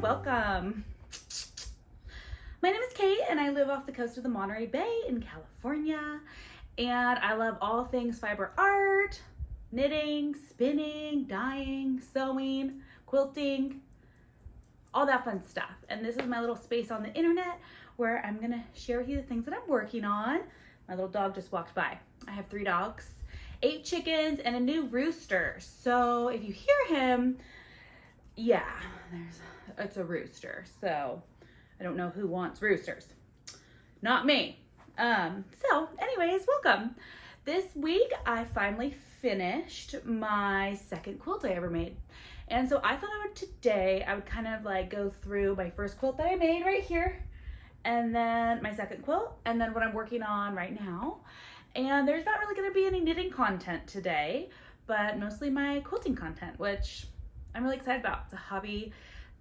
welcome. My name is Kate and I live off the coast of the Monterey Bay in California, and I love all things fiber art, knitting, spinning, dyeing, sewing, quilting, all that fun stuff. And this is my little space on the internet where I'm gonna share with you the things that I'm working on. My little dog just walked by. I have 3 dogs, 8 chickens, and a new rooster. So if you hear him, yeah, it's a rooster. So I don't know who wants roosters. Not me. So anyways, welcome. This week I finally finished my second quilt I ever made. And so I thought I would kind of like go through my first quilt that I made right here, and then my second quilt, and then what I'm working on right now. And there's not really gonna be any knitting content today, but mostly my quilting content, which I'm really excited about. It's a hobby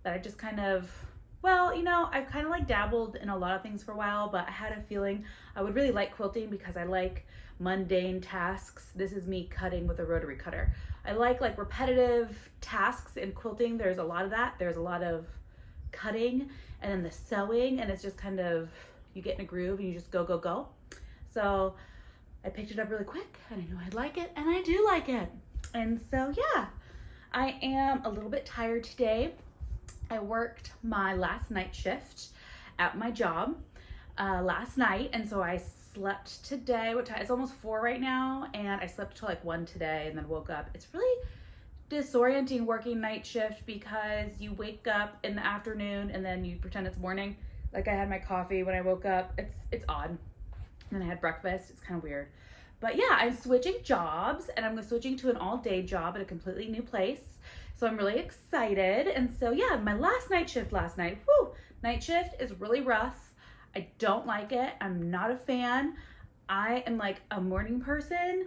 that I just kind of, well, you know, I've kind of like dabbled in a lot of things for a while, but I had a feeling I would really like quilting because I like mundane tasks. This is me cutting with a rotary cutter. I like repetitive tasks in quilting. There's a lot of that. There's a lot of cutting and then the sewing, and it's just kind of, you get in a groove and you just go, go, go. So I picked it up really quick and I knew I'd like it, and I do like it. And so yeah, I am a little bit tired today. I worked my last night shift at my job last night, and so I slept today. What time? It's almost 4 right now, and I slept till like 1 today and then woke up. It's really disorienting working night shift because you wake up in the afternoon and then you pretend it's morning. Like I had my coffee when I woke up. It's odd. And then I had breakfast. It's kind of weird. But yeah, I'm switching jobs, and I'm switching to an all-day job at a completely new place. So I'm really excited. And so yeah, my last night shift last night, night shift is really rough. I don't like it. I'm not a fan. I am like a morning person.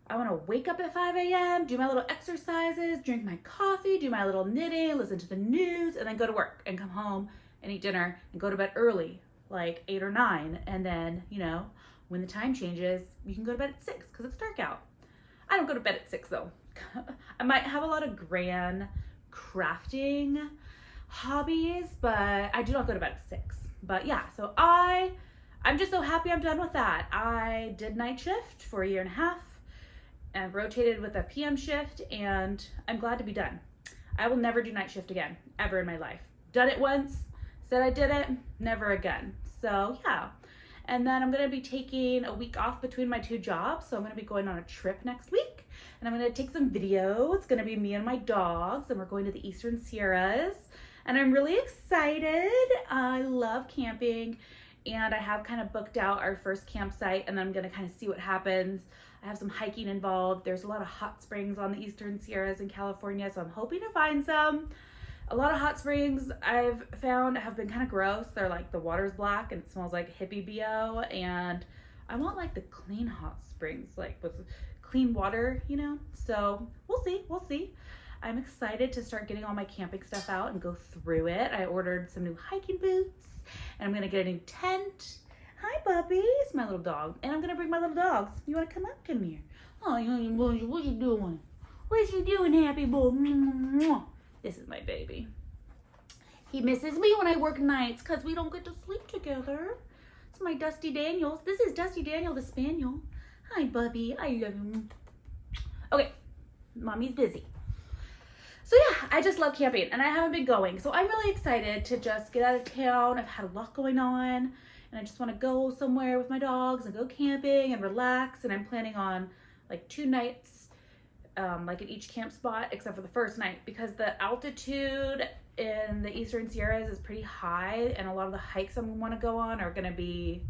I want to wake up at 5 a.m., do my little exercises, drink my coffee, do my little knitting, listen to the news, and then go to work and come home and eat dinner and go to bed early, like 8 or 9. And then, you know, when the time changes, you can go to bed at 6 because it's dark out. I don't go to bed at 6 though. I might have a lot of grand crafting hobbies, but I do not go to bed at 6. But yeah, so I'm just so happy I'm done with that. I did night shift for 1.5 years and rotated with a PM shift, and I'm glad to be done. I will never do night shift again, ever in my life. Done it once, said I did it, never again. So yeah. And then I'm gonna be taking a week off between my 2 jobs. So I'm gonna be going on a trip next week, and I'm gonna take some video. It's gonna be me and my dogs, and we're going to the Eastern Sierras. And I'm really excited. I love camping, and I have kind of booked out our first campsite, and then I'm gonna kind of see what happens. I have some hiking involved. There's a lot of hot springs on the Eastern Sierras in California, so I'm hoping to find some. A lot of hot springs I've found have been kind of gross. They're like, the water's black and it smells like hippie BO, and I want like the clean hot springs, like with clean water, you know? So we'll see. I'm excited to start getting all my camping stuff out and go through it. I ordered some new hiking boots, and I'm gonna get a new tent. Hi, Bubby. It's my little dog. And I'm gonna bring my little dogs. You wanna come up? Come here. Oh, what you doing? What you doing, happy boy? This is my baby. He misses me when I work nights because we don't get to sleep together. It's my Dusty Daniels. This is Dusty Daniel the Spaniel. Hi, Bubby. I love you. Okay, mommy's busy. So yeah, I just love camping, and I haven't been going. So I'm really excited to just get out of town. I've had a lot going on, and I just want to go somewhere with my dogs and go camping and relax. And I'm planning on like 2 nights like at each camp spot, except for the first night, because the altitude in the Eastern Sierras is pretty high, and a lot of the hikes I want to go on are going to be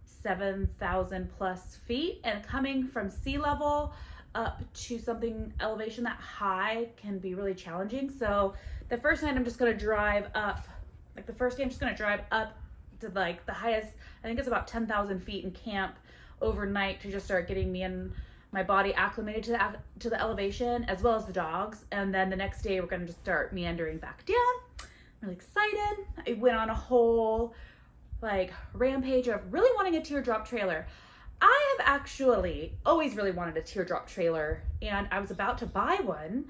7,000 plus feet, and coming from sea level up to something elevation that high can be really challenging. So the first night I'm just going to drive up, like the first day I'm just going to drive up to like the highest, I think it's about 10,000 feet, and camp overnight to just start getting me and my body acclimated to the elevation, as well as the dogs. And then the next day we're gonna just start meandering back down. I'm really excited. I went on a whole like rampage of really wanting a teardrop trailer. I have actually always really wanted a teardrop trailer, and I was about to buy one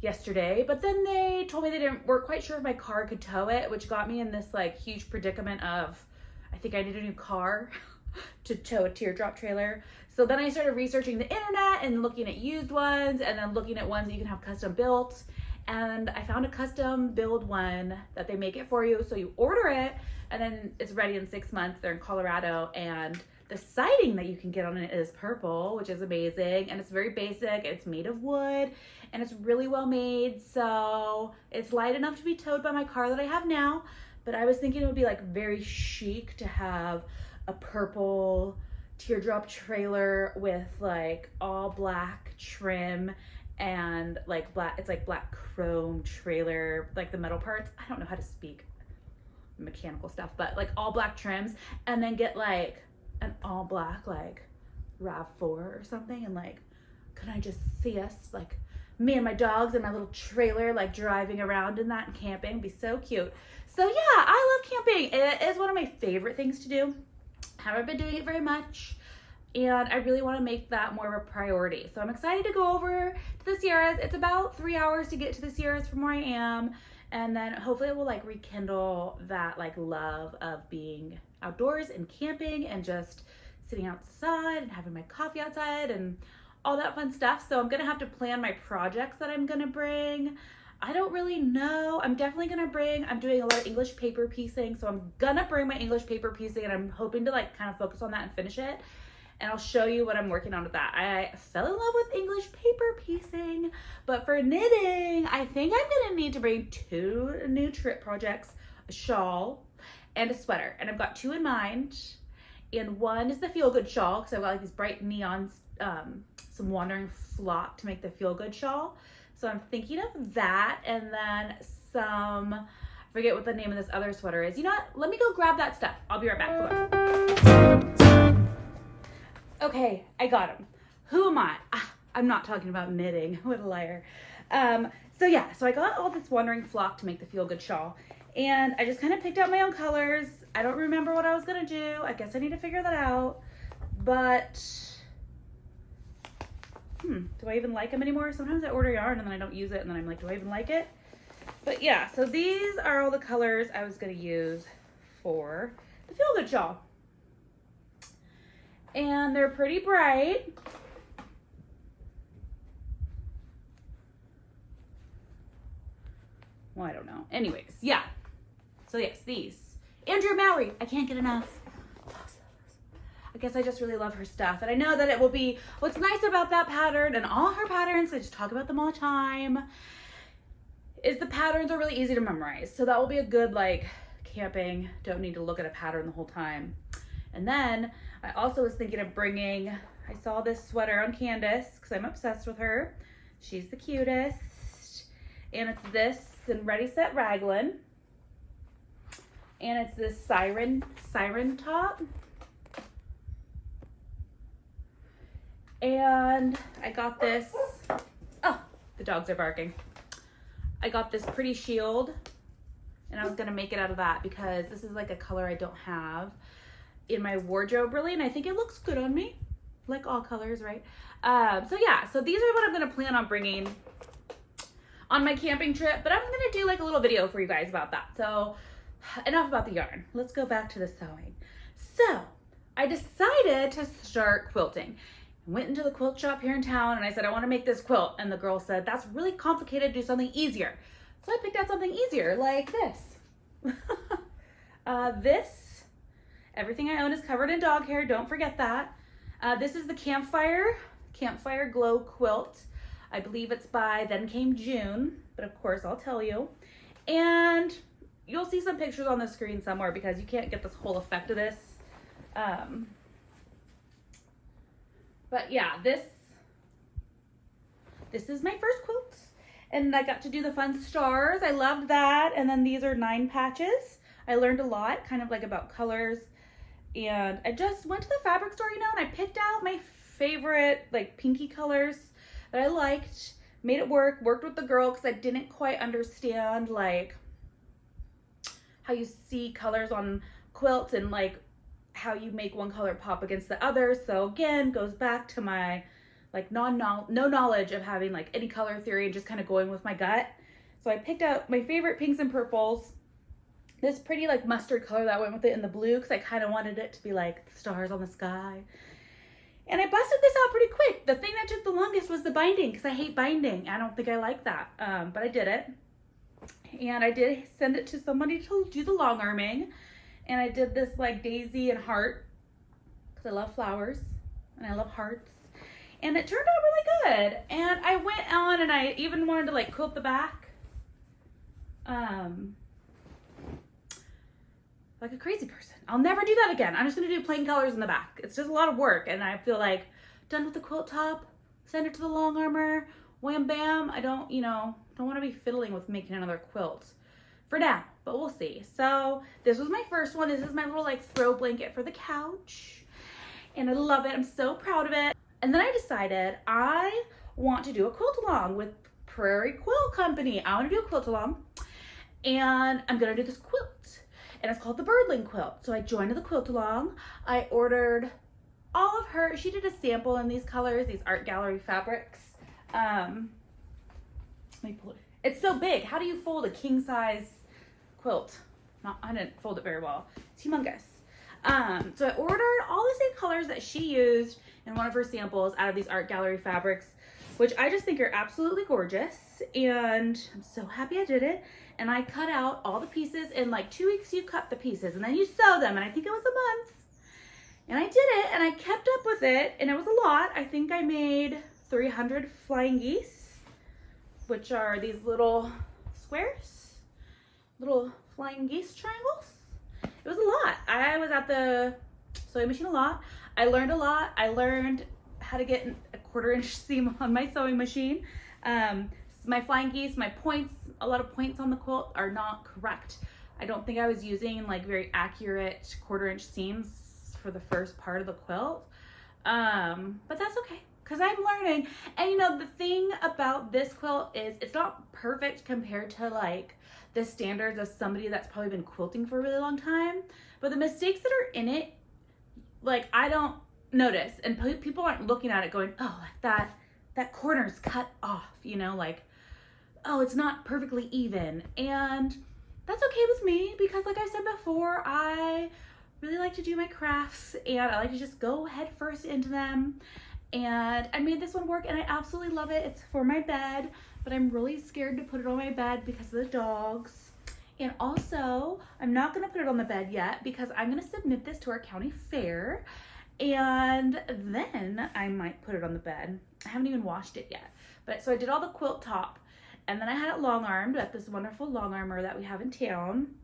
yesterday, but then they told me they weren't quite sure if my car could tow it, which got me in this like huge predicament of, I think I need a new car to tow a teardrop trailer. So then I started researching the internet and looking at used ones, and then looking at ones that you can have custom built. And I found a custom build one that they make it for you. So you order it and then it's ready in 6 months. They're in Colorado, and the siding that you can get on it is purple, which is amazing. And it's very basic. It's made of wood and it's really well made. So it's light enough to be towed by my car that I have now. But I was thinking it would be like very chic to have a purple teardrop trailer with like all black trim and like black, it's like black chrome trailer, like the metal parts. I don't know how to speak mechanical stuff, but like all black trims, and then get like an all black like RAV4 or something, and like, can I just see us, like me and my dogs and my little trailer, like driving around in that and camping? It'd be so cute. So yeah, I love camping. It is one of my favorite things to do. Haven't been doing it very much, and I really want to make that more of a priority. So I'm excited to go over to the Sierras. It's about 3 hours to get to the Sierras from where I am, and then hopefully it will like rekindle that like love of being outdoors and camping and just sitting outside and having my coffee outside and all that fun stuff. So I'm gonna have to plan my projects that I'm gonna bring. I don't really know. I'm definitely gonna bring, I'm doing a lot of English paper piecing, so I'm gonna bring my English paper piecing, and I'm hoping to like kind of focus on that and finish it. And I'll show you what I'm working on with that. I fell in love with English paper piecing, but for knitting, I think I'm gonna need to bring 2 new trip projects, a shawl and a sweater. And I've got 2 in mind. And one is the feel good shawl, because I've got like these bright neons, some wandering flock to make the feel good shawl. So I'm thinking of that, and then some, I forget what the name of this other sweater is. You know what? Let me go grab that stuff. I'll be right back. Okay, I got them. Who am I? I'm not talking about knitting. What a liar. So yeah, so I got all this wandering flock to make the feel good shawl, and I just kind of picked out my own colors. I don't remember what I was gonna do. I guess I need to figure that out, but do I even like them anymore? Sometimes I order yarn and then I don't use it, and then I'm like, do I even like it? But yeah, so these are all the colors I was gonna use for the feel good shawl. And they're pretty bright. Well, I don't know. Anyways, yeah. So yes, these. Andrea Mowry, I can't get enough. I guess I just really love her stuff. And I know that it will be, what's nice about that pattern and all her patterns, I just talk about them all the time, is the patterns are really easy to memorize. So that will be a good like camping, don't need to look at a pattern the whole time. And then I also was thinking of bringing, I saw this sweater on Candace because I'm obsessed with her. She's the cutest. And it's this in Ready Set Raglan. And it's this siren top. And I got this, oh, the dogs are barking. I got this pretty shield, and I was gonna make it out of that because this is like a color I don't have in my wardrobe really, and I think it looks good on me, like all colors, right? So yeah, so these are what I'm gonna plan on bringing on my camping trip, but I'm gonna do like a little video for you guys about that. So enough about the yarn. Let's go back to the sewing. So I decided to start quilting. Went into the quilt shop here in town and I said, I want to make this quilt. And the girl said, that's really complicated, do something easier. So I picked out something easier, like this. This, everything I own is covered in dog hair, don't forget that. This is the Campfire Glow Quilt. I believe it's by Then Came June, but of course I'll tell you. And you'll see some pictures on the screen somewhere because you can't get this whole effect of this. But yeah, this is my first quilt, and I got to do the fun stars. I loved that. And then these are 9 patches. I learned a lot, kind of like about colors. And I just went to the fabric store, you know, and I picked out my favorite like pinky colors that I liked, made it worked with the girl because I didn't quite understand like how you see colors on quilts and like how you make one color pop against the other. So again, goes back to my like no knowledge of having like any color theory and just kind of going with my gut. So I picked out my favorite pinks and purples, this pretty like mustard color that went with it in the blue because I kind of wanted it to be like the stars on the sky. And I busted this out pretty quick. The thing that took the longest was the binding because I hate binding. I don't think I like that, but I did it. And I did send it to somebody to do the long arming. And I did this like daisy and heart because I love flowers and I love hearts. And it turned out really good. And I went on and I even wanted to like quilt the back. Like a crazy person. I'll never do that again. I'm just gonna do plain colors in the back. It's just a lot of work and I feel like done with the quilt top, send it to the long armor, wham bam. I don't want to be fiddling with making another quilt for now, but we'll see. So this was my first one. This is my little like throw blanket for the couch and I love it. I'm so proud of it. And then I decided I want to do a quilt along with Prairie Quilt Company. I want to do a quilt along and I'm gonna do this quilt. And it's called the Birdling quilt. So I joined the quilt along. I ordered all of her. She did a sample in these colors, these art gallery fabrics. Let me pull it. It's so big. How do you fold a king size quilt? I didn't fold it very well. It's humongous. So I ordered all the same colors that she used in one of her samples out of these art gallery fabrics, which I just think are absolutely gorgeous. And I'm so happy I did it. And I cut out all the pieces. In like 2 weeks, you cut the pieces and then you sew them. And I think it was a month. And I did it and I kept up with it. And it was a lot. I think I made 300 flying geese, which are these little squares, little flying geese triangles. It was a lot. I was at the sewing machine a lot. I learned a lot. I learned how to get a 1/4 inch seam on my sewing machine. My flying geese, my points, a lot of points on the quilt are not correct. I don't think I was using like very accurate 1/4 inch seams for the first part of the quilt. But that's okay because I'm learning. And the thing about this quilt is it's not perfect compared to like the standards of somebody that's probably been quilting for a really long time. But the mistakes that are in it, like I don't notice, and people aren't looking at it going, oh, like that corner's cut off, like, oh, it's not perfectly even. And that's okay with me because like I said before, I really like to do my crafts and I like to just go head first into them. And I made this one work and I absolutely love it. It's for my bed, but I'm really scared to put it on my bed because of the dogs. And also, I'm not gonna put it on the bed yet because I'm gonna submit this to our county fair and then I might put it on the bed. I haven't even washed it yet. But so I did all the quilt top and then I had it long armed at this wonderful long armor that we have in town.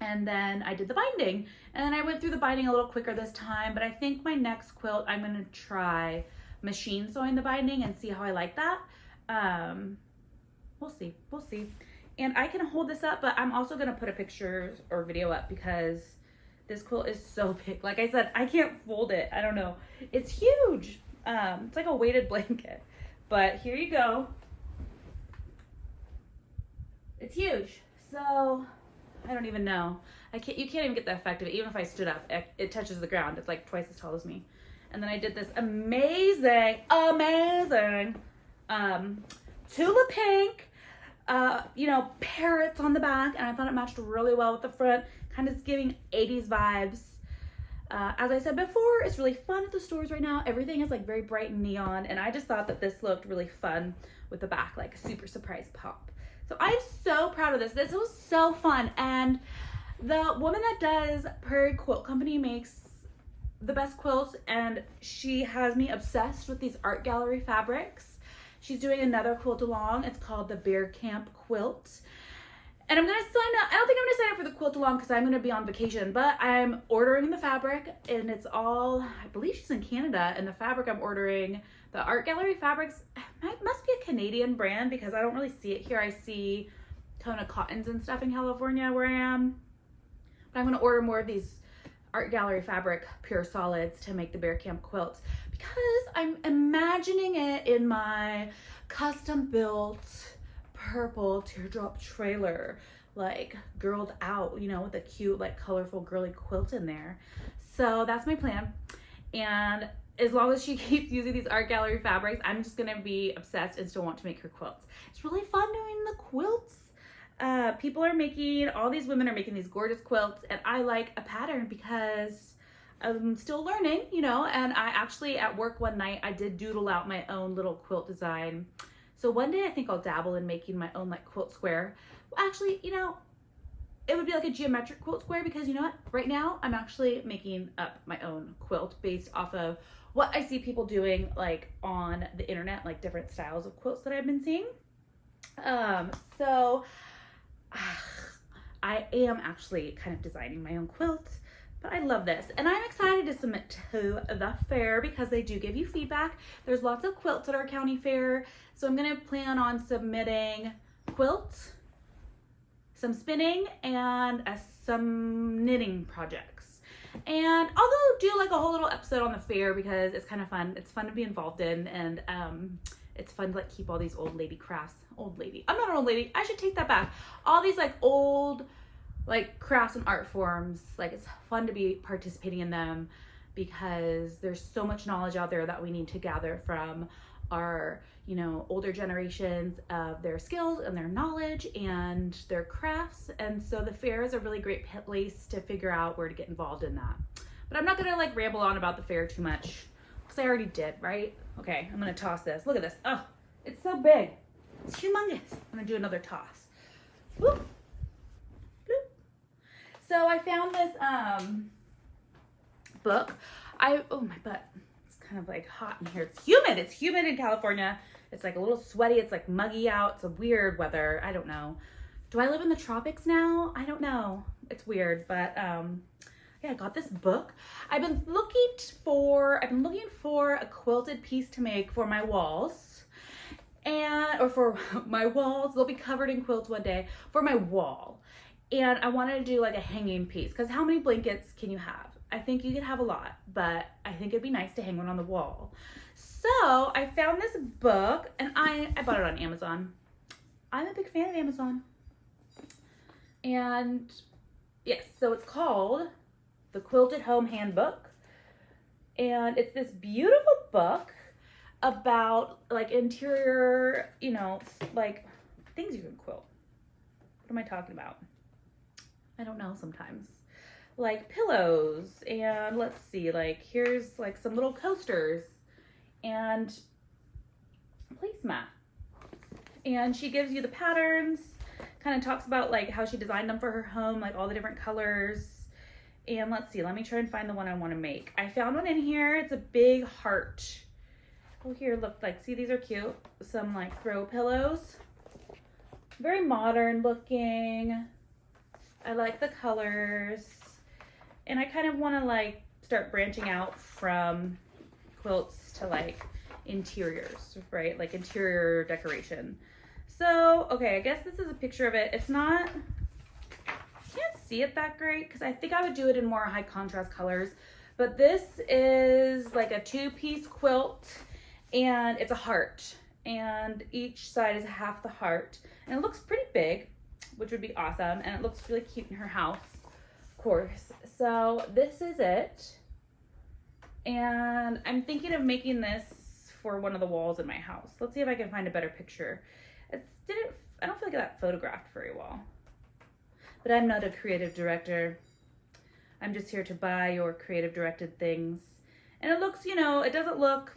And then I did the binding and then I went through the binding a little quicker this time, but I think my next quilt, I'm gonna try machine sewing the binding and see how I like that. We'll see. And I can hold this up, but I'm also gonna put a picture or video up because this quilt is so big. Like I said, I can't fold it. I don't know. It's huge. It's like a weighted blanket, but here you go. It's huge. So I don't even know. You can't even get the effect of it. Even if I stood up, it touches the ground. It's like twice as tall as me. And then I did this amazing Tula pink, parrots on the back. And I thought it matched really well with the front, kind of giving 80s vibes. As I said before, it's really fun at the stores right now. Everything is like very bright and neon. And I just thought that this looked really fun with the back, like a super surprise pop. So I'm so proud of this. This was so fun. And the woman that does Prairie Quilt Company makes the best quilts and she has me obsessed with these art gallery fabrics. She's doing another quilt along. It's called the Bear Camp Quilt. And I'm gonna sign up. I don't think I'm gonna sign up for the quilt along because I'm gonna be on vacation, but I'm ordering the fabric and it's all, I believe she's in Canada, and the fabric I'm ordering, the art gallery fabrics, must be a Canadian brand because I don't really see it here. I see Tona Cottons and stuff in California where I am. But I'm gonna order more of these art gallery fabric pure solids to make the Bear Camp quilts because I'm imagining it in my custom built purple teardrop trailer, like girled out, with a cute like colorful girly quilt in there. So that's my plan. And as long as she keeps using these art gallery fabrics, I'm just gonna be obsessed and still want to make her quilts. It's really fun doing the quilts. All these women are making these gorgeous quilts, and I like a pattern because I'm still learning, you know, and I actually at work one night, I did doodle out my own little quilt design. So one day I think I'll dabble in making my own like quilt square. Well, actually, you know, it would be like a geometric quilt square because you know what? Right now I'm actually making up my own quilt based off of what I see people doing like on the internet, like different styles of quilts that I've been seeing. So I am actually kind of designing my own quilt, but I love this. And I'm excited to submit to the fair because they do give you feedback. There's lots of quilts at our county fair. So I'm gonna plan on submitting quilts, some spinning, and some knitting projects. And I'll go do like a whole little episode on the fair because it's kind of fun. It's fun to be involved in, and it's fun to like keep all these old lady crafts. Old lady. I'm not an old lady. I should take that back. All these like old like crafts and art forms. Like it's fun to be participating in them because there's so much knowledge out there that we need to gather from our, you know, older generations of their skills and their knowledge and their crafts. And so the fair is a really great place to figure out where to get involved in that. But I'm not gonna like ramble on about the fair too much because I already did, right? Okay, I'm gonna toss this. Look at this. Oh, it's so big. It's humongous. I'm gonna do another toss. Whoop. Bloop. So I found this book. Oh my butt. It's kind of like hot in here. It's humid. It's humid in California. It's like a little sweaty. It's like muggy out. It's a weird weather. I don't know. Do I live in the tropics now? I don't know. It's weird, but yeah, I got this book. I've been looking for a quilted piece to make for my walls. Or for my walls. They'll be covered in quilts one day for my wall. And I wanted to do like a hanging piece because how many blankets can you have? I think you could have a lot, but I think it'd be nice to hang one on the wall. So I found this book and I bought it on Amazon. I'm a big fan of Amazon. And yes, so it's called The Quilted Home Handbook. And it's this beautiful book about like interior, you know, like things you can quilt. What am I talking about? I don't know sometimes. Like pillows, and let's see, like here's like some little coasters and placemat. And she gives you the patterns, kind of talks about like how she designed them for her home, like all the different colors. And let's see, let me try and find the one I want to make. I found one in here. It's a big heart. Oh, here, look, like, see, these are cute. Some like throw pillows. Very modern looking. I like the colors. And I kind of want to like start branching out from quilts to like interiors, right? Like interior decoration. So, okay, I guess this is a picture of it. It's not, can't see it that great because I think I would do it in more high contrast colors. But this is like a 2-piece quilt. And it's a heart, and each side is half the heart, and it looks pretty big, which would be awesome, and it looks really cute in her house, of course. So this is it, and I'm thinking of making this for one of the walls in my house. Let's see if I can find a better picture. I don't feel like that photographed very well, but I'm not a creative director. I'm just here to buy your creative directed things, and it looks, you know, it doesn't look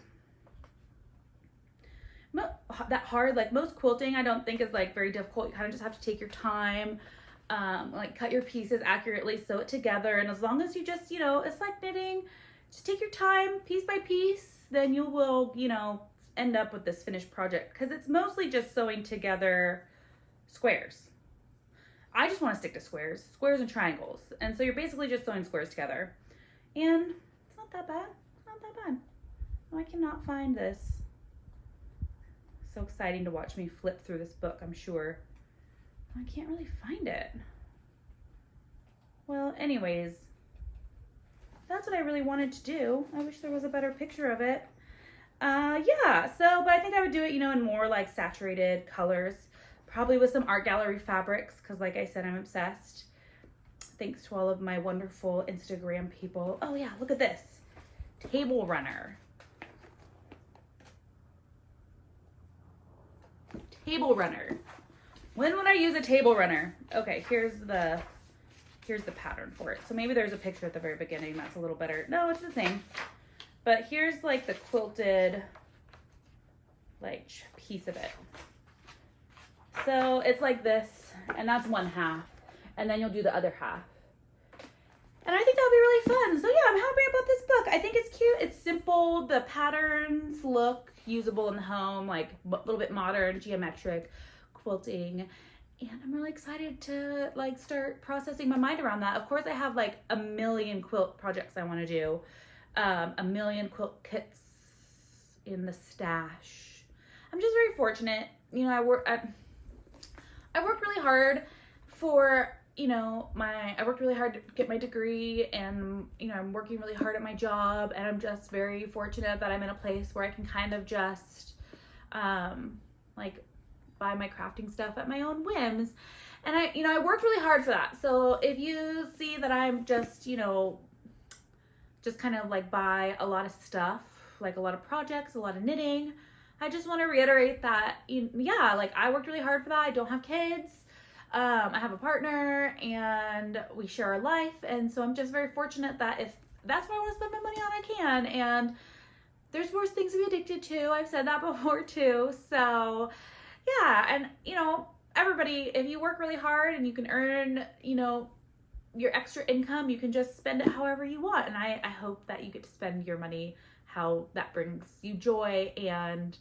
that hard. Like most quilting I don't think is like very difficult. You kind of just have to take your time, like cut your pieces accurately, sew it together, and as long as you just, you know, it's like knitting, just take your time piece by piece, then you will, you know, end up with this finished project because it's mostly just sewing together squares. I just want to stick to squares and triangles, and so you're basically just sewing squares together, and it's not that bad. It's not that bad. Oh, I cannot find this. So exciting to watch me flip through this book, I'm sure. I can't really find it. Well, anyways, that's what I really wanted to do. I wish there was a better picture of it. Yeah, so, but I think I would do it, you know, in more like saturated colors, probably with some art gallery fabrics, because like I said, I'm obsessed. Thanks to all of my wonderful Instagram people. Oh yeah, look at this. Table runner. table runner. When would I use a table runner? Okay, here's the pattern for it. So maybe there's a picture at the very beginning that's a little better. No, it's the same. But here's like the quilted like piece of it. So it's like this, and that's one half. And then you'll do the other half. And I think that'll be really fun. So yeah, I'm happy about this book. I think it's cute. It's simple. The patterns look usable in the home, like a little bit modern, geometric quilting. And I'm really excited to like start processing my mind around that. Of course, I have like a million quilt projects I want to do. A million quilt kits in the stash. I'm just very fortunate. You know, I worked really hard for, you know, I worked really hard to get my degree, and, you know, I'm working really hard at my job, and I'm just very fortunate that I'm in a place where I can kind of just, like, buy my crafting stuff at my own whims. And I worked really hard for that. So if you see that I'm just, you know, just kind of like buy a lot of stuff, like a lot of projects, a lot of knitting, I just want to reiterate that, yeah, like I worked really hard for that. I don't have kids. I have a partner, and we share our life. And so I'm just very fortunate that if that's what I want to spend my money on, I can. And there's worse things to be addicted to. I've said that before too. So yeah. And you know, everybody, if you work really hard and you can earn, you know, your extra income, you can just spend it however you want. And I hope that you get to spend your money how that brings you joy. And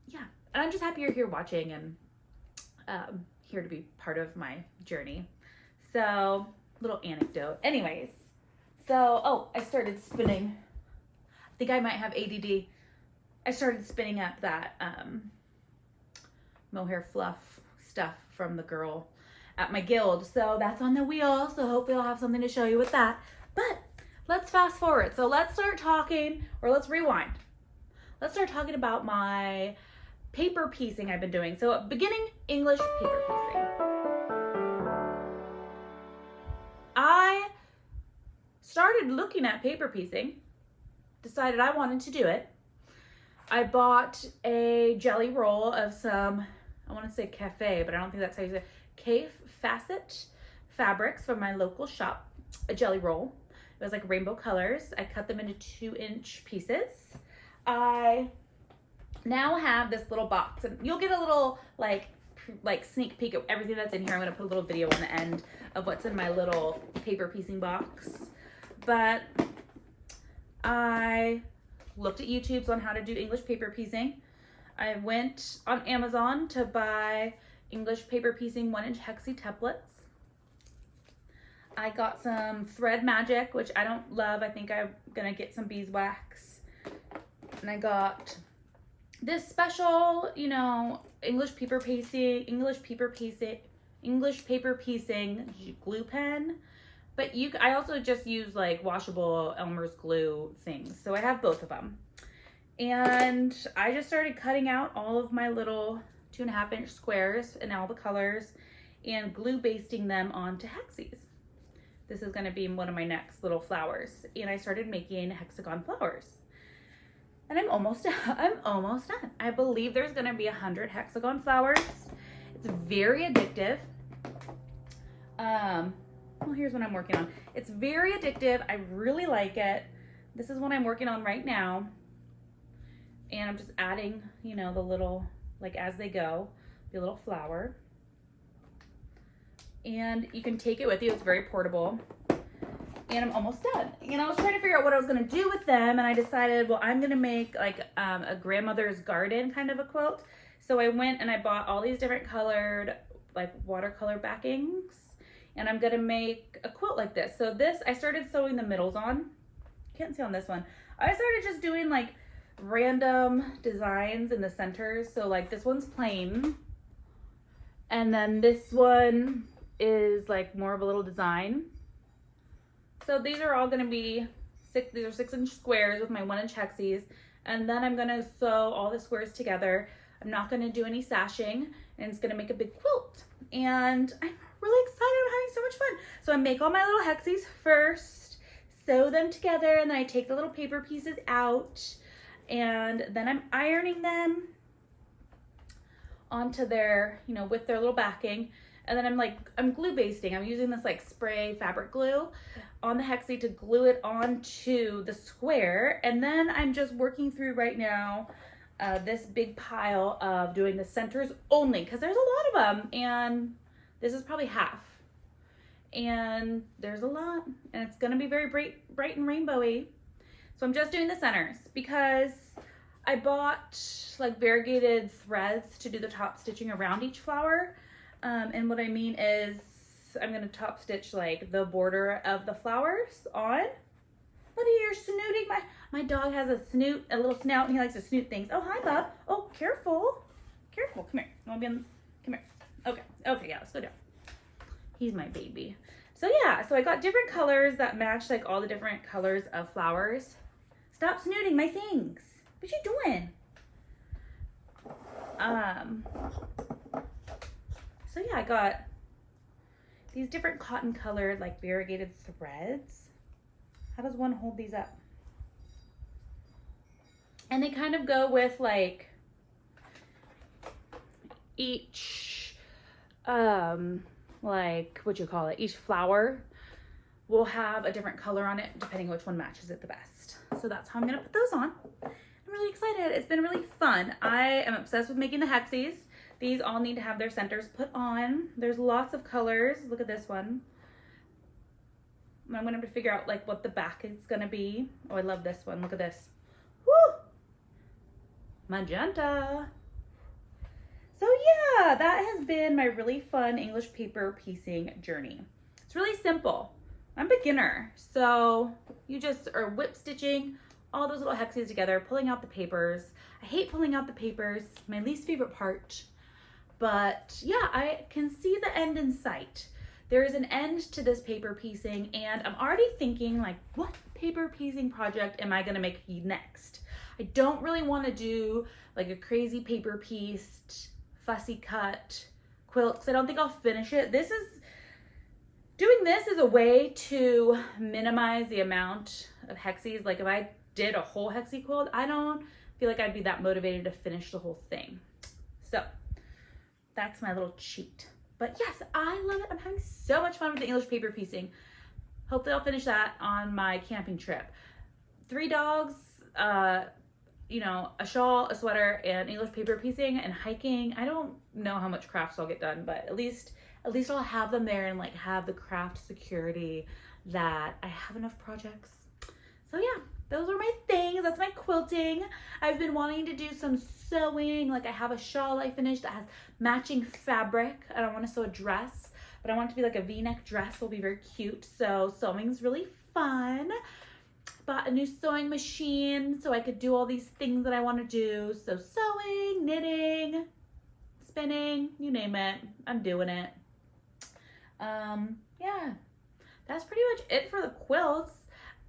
yeah, and I'm just happy you're here watching and here to be part of my journey. So, little anecdote. Anyways, so, I started spinning. I think I might have ADD. I started spinning up that mohair fluff stuff from the girl at my guild. So that's on the wheel. So hopefully I'll have something to show you with that. But let's fast forward. So let's start talking, or let's rewind. Let's start talking about my paper piecing I've been doing. So beginning English paper piecing. I started looking at paper piecing, decided I wanted to do it. I bought a jelly roll of some, I want to say Kaffe, but I don't think that's how you say it, Kaffe Fasset fabrics from my local shop, a jelly roll. It was like rainbow colors. I cut them into 2-inch pieces. I now have this little box, and you'll get a little like sneak peek of everything that's in here. I'm going to put a little video on the end of what's in my little paper piecing box. But I looked at YouTube's on how to do English paper piecing. I went on Amazon to buy English paper piecing 1-inch hexie templates. I got some thread magic, which I don't love. I think I'm gonna get some beeswax. And I got this special, you know, English paper piecing glue pen. But I also just use like washable Elmer's glue things. So I have both of them. And I just started cutting out all of my little 2.5-inch squares in all the colors and glue basting them onto hexies. This is going to be one of my next little flowers. And I started making hexagon flowers. And I'm almost done. I believe there's going to be 100 hexagon flowers. It's very addictive. Well, here's what I'm working on. It's very addictive. I really like it. This is what I'm working on right now. And I'm just adding, you know, the little, like as they go, the little flower. And you can take it with you. It's very portable. And I'm almost done. And I was trying to figure out what I was going to do with them. And I decided, well, I'm going to make like a grandmother's garden kind of a quilt. So I went and I bought all these different colored, like watercolor backings. And I'm going to make a quilt like this. So this, I started sewing the middles on. Can't see on this one. I started just doing like random designs in the centers. So like this one's plain. And then this one is like more of a little design. So these are all going to be these are 6-inch squares with my 1-inch hexies. And then I'm going to sew all the squares together. I'm not going to do any sashing, and it's going to make a big quilt. And I'm really excited. I'm having so much fun. So I make all my little hexies first, sew them together, and then I take the little paper pieces out, and then I'm ironing them onto their, you know, with their little backing. And then I'm glue basting. I'm using this like spray fabric glue on the hexie to glue it onto the square. And then I'm just working through right now this big pile of doing the centers only, because there's a lot of them, and this is probably half. And there's a lot, and it's gonna be very bright and rainbowy. So I'm just doing the centers because I bought like variegated threads to do the top stitching around each flower. And what I mean is I'm gonna top stitch like the border of the flowers on. Buddy, you're snooting. My dog has a little snout, and he likes to snoot things. Oh, hi, bub. Oh, careful. Careful, come here. You wanna be on, come here. Okay, yeah, let's go down. He's my baby. So yeah, so I got different colors that match like all the different colors of flowers. Stop snooting my things. What you doing? So yeah, I got these different cotton colored like variegated threads. How does one hold these up? And they kind of go with like each, like what you call it, each flower will have a different color on it depending on which one matches it the best. So that's how I'm gonna put those on. I'm really excited. It's been really fun. I am obsessed with making the hexies. These all need to have their centers put on. There's lots of colors. Look at this one. I'm gonna have to figure out like what the back is gonna be. Oh, I love this one. Look at this. Woo! Magenta. So yeah, that has been my really fun English paper piecing journey. It's really simple. I'm a beginner, so you just are whip stitching all those little hexies together, pulling out the papers. I hate pulling out the papers, my least favorite part. But yeah, I can see the end in sight. There is an end to this paper piecing, and I'm already thinking like, what paper piecing project am I gonna make next? I don't really wanna do like a crazy paper pieced, fussy cut quilt, because I don't think I'll finish it. Doing this is a way to minimize the amount of hexies. Like if I did a whole hexie quilt, I don't feel like I'd be that motivated to finish the whole thing. So that's my little cheat. But yes, I love it. I'm having so much fun with the English paper piecing. Hopefully I'll finish that on my camping trip. 3 dogs, you know, a shawl, a sweater, and English paper piecing and hiking. I don't know how much crafts I'll get done, but at least I'll have them there and like have the craft security that I have enough projects. So yeah, those are my things. That's my quilting. I've been wanting to do some sewing. Like I have a shawl I finished that has matching fabric. I don't want to sew a dress, but I want it to be like a V-neck dress. It'll be very cute. So sewing's really fun. Bought a new sewing machine so I could do all these things that I want to do. So sewing, knitting, spinning, you name it, I'm doing it. Yeah, that's pretty much it for the quilts.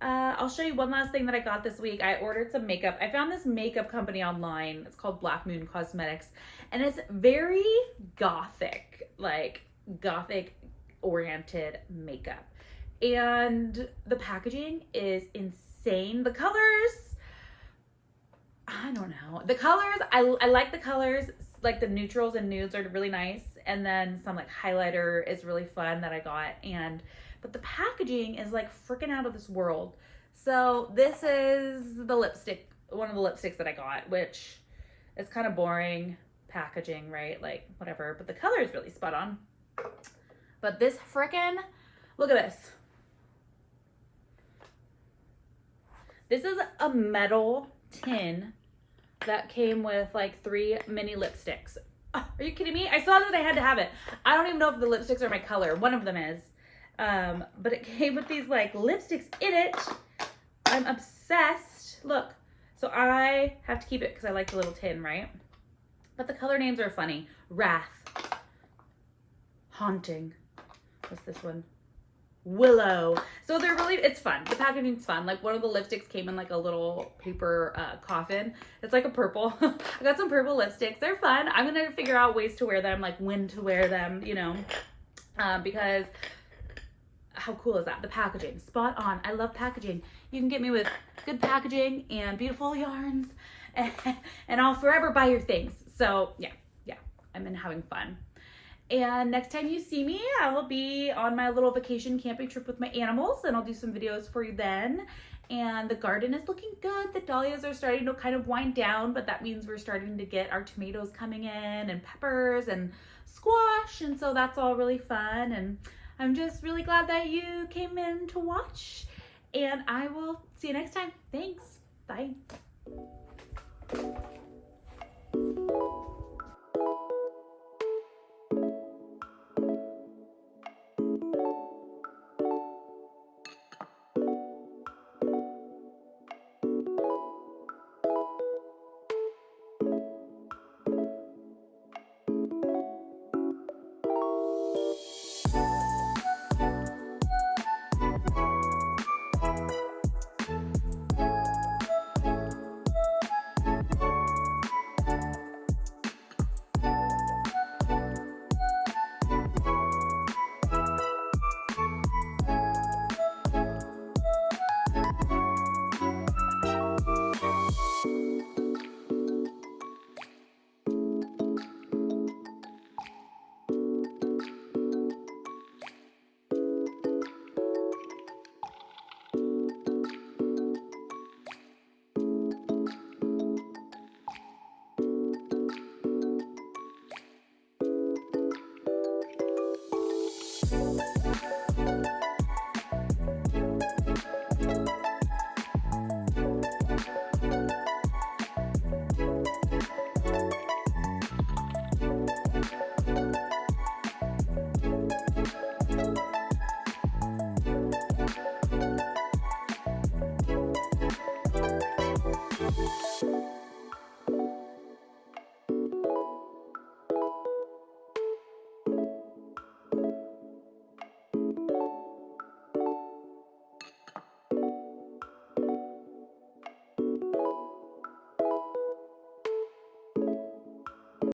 I'll show you one last thing that I got this week. I ordered some makeup. I found this makeup company online. It's called Black Moon Cosmetics, and it's very gothic, like gothic oriented makeup. And the packaging is insane. The colors, I don't know. The colors, I like the colors. Like the neutrals and nudes are really nice. And then some like highlighter is really fun that I got. But the packaging is like freaking out of this world. So this is the lipstick, one of the lipsticks that I got, which is kind of boring packaging, right? Like whatever, but the color is really spot on. But this freaking, look at this. This is a metal tin that came with like 3 mini lipsticks. Oh, are you kidding me? I saw that I had to have it. I don't even know if the lipsticks are my color. One of them is. But it came with these like lipsticks in it. I'm obsessed. Look. So I have to keep it because I like the little tin, right? But the color names are funny. Wrath. Haunting. What's this one? Willow. So they're really, it's fun. The packaging's fun. Like one of the lipsticks came in like a little paper coffin. It's like a purple. I got some purple lipsticks. They're fun. I'm going to figure out ways to wear them, like when to wear them, you know, because how cool is that? The packaging, spot on. I love packaging. You can get me with good packaging and beautiful yarns and I'll forever buy your things. So yeah, I'm in having fun. And next time you see me, I will be on my little vacation camping trip with my animals, and I'll do some videos for you then. And the garden is looking good. The dahlias are starting to kind of wind down, but that means we're starting to get our tomatoes coming in and peppers and squash. And so that's all really fun. And I'm just really glad that you came in to watch. And I will see you next time. Thanks. Bye.